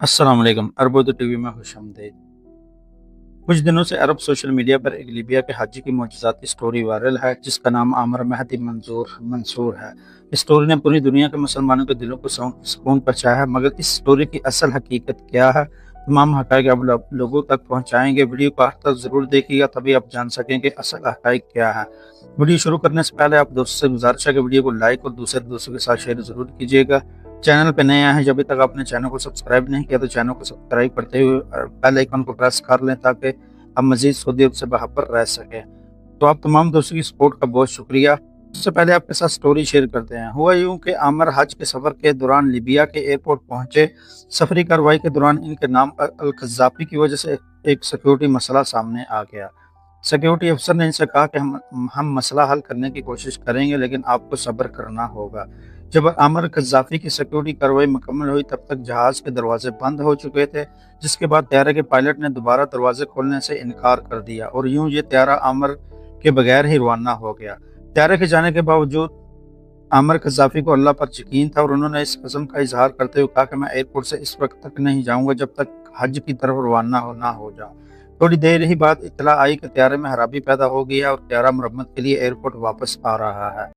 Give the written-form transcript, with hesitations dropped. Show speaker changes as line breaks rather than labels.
अस्सलाम वालेकुम। अरबोद टीवी में खुशामदीद। कुछ दिनों से अरब सोशल मीडिया पर एक लीबिया के हाजी की मोजज़ाती स्टोरी वायरल है जिसका नाम आमिर महदी मंजूर मंसूर है। इस स्टोरी ने पूरी दुनिया के मुसलमानों के दिलों को सुकून पहुंचाया है, मगर इस स्टोरी की असल हकीकत क्या है, तमाम हक़ाइक़ अब लोगों तक पहुंचाएंगे। वीडियो को आखिर तक ज़रूर देखिएगा, तभी आप जान सकेंगे असल हक़ाइक़ क्या है। वीडियो शुरू करने से पहले आप दोस्तों से गुजारिश है कि वीडियो को लाइक और दूसरे दोस्तों के साथ शेयर ज़रूर कीजिएगा। चैनल पे नए आए हैं, जब अभी तक आपने चैनल को सब्सक्राइब नहीं किया तो चैनल को सब्सक्राइब करते हुए बेल आइकन को प्रेस कर लें ताकि आप मज़ीद सहूलियत से बराबर रह सकें। तो आप तमाम दोस्तों की सपोर्ट का बहुत शुक्रिया। उससे पहले आपके साथ स्टोरी शेयर करते हैं। हुआ यूं कि आमिर हज के सफ़र के दौरान लीबिया के एयरपोर्ट पहुंचे। सफरी कार्रवाई के दौरान इनके नाम अल कज़्ज़ाफ़ी की वजह से एक सिक्योरिटी मसला सामने आ गया। सिक्योरिटी अफसर ने इनसे कहा कि हम मसला हल करने की कोशिश करेंगे, लेकिन आपको सब्र करना होगा। जब आमिर कज़्ज़ाफ़ी की सिक्योरिटी कार्रवाई मुकम्मल हुई, तब तक जहाज़ के दरवाजे बंद हो चुके थे, जिसके बाद त्यारे के पायलट ने दोबारा दरवाजे खोलने से इनकार कर दिया और यूं ये त्यारा आमिर के बगैर ही रवाना हो गया। त्यारे के जाने के बावजूद आमिर कज़्ज़ाफ़ी को अल्लाह पर यकीन था और उन्होंने इस कसम का इजहार करते हुए कहा कि मैं एयरपोर्ट से इस वक्त तक नहीं जाऊंगा जब तक हज की तरफ रवाना ना हो जाऊं। थोड़ी देर ही बाद इत्तला आई कि त्यारे में खराबी पैदा हो गई है और त्यारा मरम्मत के लिए एयरपोर्ट वापस आ रहा है।